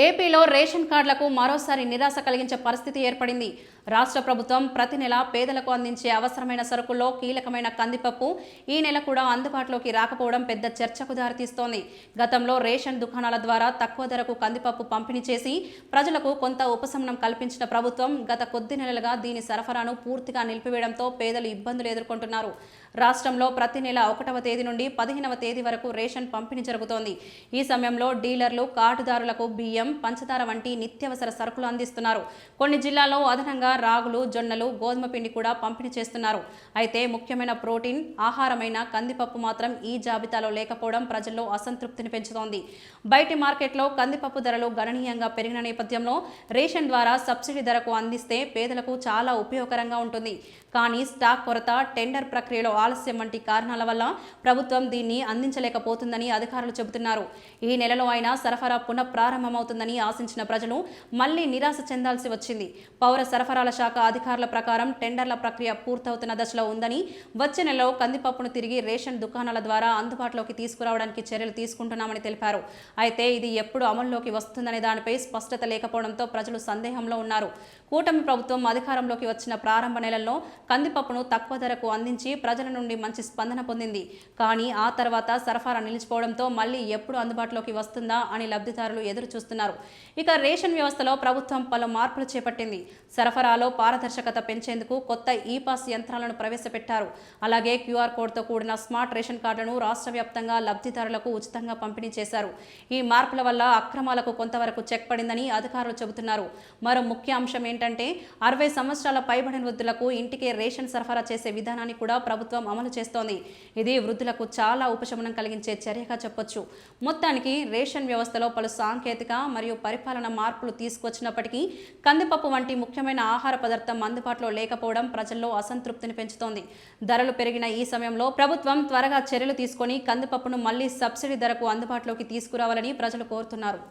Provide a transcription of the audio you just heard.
ఏపీలో రేషన్ కార్డులకు మరోసారి నిరాశ కలిగించే పరిస్థితి ఏర్పడింది. రాష్ట్ర ప్రభుత్వం ప్రతి నెల పేదలకు అందించే అవసరమైన సరుకుల్లో కీలకమైన కందిపప్పు ఈ నెల కూడా అందుబాటులోకి రాకపోవడం పెద్ద చర్చకు దారితీస్తోంది. గతంలో రేషన్ దుకాణాల ద్వారా తక్కువ ధరకు కందిపప్పు పంపిణీ చేసి ప్రజలకు కొంత ఉపశమనం కల్పించిన ప్రభుత్వం గత కొద్ది నెలలుగా దీని సరఫరాను పూర్తిగా నిలిపివేయడంతో పేదలు ఇబ్బందులు ఎదుర్కొంటున్నారు. రాష్ట్రంలో ప్రతి నెల 1వ తేదీ నుండి 15వ తేదీ వరకు రేషన్ పంపిణీ జరుగుతోంది. ఈ సమయంలో డీలర్లు కార్డుదారులకు బియ్యం, పంచదార వంటి నిత్యావసర సరుకులు అందిస్తున్నారు. కొన్ని జిల్లాల్లో అదనంగా రాగులు, జొన్నలు, గోధుమ పిండి కూడా పంపిణీ చేస్తున్నారు. అయితే ముఖ్యమైన ప్రోటీన్ ఆహారమైన కందిపప్పు మాత్రం ఈ జాబితాలో లేకపోవడం ప్రజల్లో అసంతృప్తిని పెంచుతోంది. బయటి మార్కెట్లో కందిపప్పు ధరలు గణనీయంగా పెరిగిన నేపథ్యంలో రేషన్ ద్వారా సబ్సిడీ ధరకు అందిస్తే పేదలకు చాలా ఉపయోగకరంగా ఉంటుంది. కానీ స్టాక్ కొరత, టెండర్ ప్రక్రియలో ఆలస్యం వంటి కారణాల వల్ల ప్రభుత్వం దీన్ని అందించలేకపోతుందని అధికారులు చెబుతున్నారు. ఈ నెలలో అయినా సరఫరా పునఃప్రారంభమవుతుందని ఆశించిన ప్రజలు మళ్లీ నిరాశ చెందాల్సి వచ్చింది. పౌర సరఫరాల శాఖ అధికారుల ప్రకారం టెండర్ల ప్రక్రియ పూర్తవుతున్న దశలో ఉందని, వచ్చే నెలలో కందిపప్పును తిరిగి రేషన్ దుకాణాల ద్వారా అందుబాటులోకి తీసుకురావడానికి చర్యలు తీసుకుంటున్నామని తెలిపారు. అయితే ఇది ఎప్పుడు అమల్లోకి వస్తుందనే దానిపై స్పష్టత లేకపోవడంతో ప్రజలు సందేహంలో ఉన్నారు. కూటమి ప్రభుత్వం అధికారంలోకి వచ్చిన ప్రారంభ నెలల్లో కందిపప్పును తక్కువ ధరకు అందించి ప్రజల నుండి మంచి స్పందన పొందింది. కానీ ఆ తర్వాత సరఫరా నిలిచిపోవడంతో మళ్లీ ఎప్పుడు అందుబాటులోకి వస్తుందా అని లబ్ధిదారులు ఎదురు చూస్తున్నారు. ఇక రేషన్ వ్యవస్థలో ప్రభుత్వం పలు మార్పులు చేపట్టింది. సరఫరాలో పారదర్శకత పెంచేందుకు కొత్త ఈ-పాస్ యంత్రాలను ప్రవేశపెట్టారు. అలాగే క్యూఆర్ కోడ్తో కూడిన స్మార్ట్ రేషన్ కార్డులను రాష్ట్ర వ్యాప్తంగా లబ్ధిదారులకు ఉచితంగా పంపిణీ చేశారు. ఈ మార్పుల వల్ల అక్రమాలకు కొంతవరకు చెక్ పడిందని అధికారులు చెబుతున్నారు. మరో ముఖ్య అంశం ఏంటంటే 60 సంవత్సరాల పైబడిన వృద్ధులకు ఇంటికే రేషన్ సరఫరా చేసే విధానాన్ని కూడా ప్రభుత్వం అమలు చేస్తోంది. ఇది వృద్ధులకు చాలా ఉపశమనం కలిగించే చర్యగా చెప్పొచ్చు. మొత్తానికి రేషన్ వ్యవస్థలో పలు సాంకేతిక మరియు పరిపాలన మార్పులు తీసుకొచ్చినప్పటికీ కందిపప్పు వంటి ముఖ్యమైన ఆహార పదార్థం అందుబాటులో లేకపోవడం ప్రజల్లో అసంతృప్తిని పెంచుతోంది. ధరలు పెరిగిన ఈ సమయంలో ప్రభుత్వం త్వరగా చర్యలు తీసుకొని కందిపప్పును మళ్లీ సబ్సిడీ ధరకు అందుబాటులోకి తీసుకురావాలని ప్రజలు కోరుతున్నారు.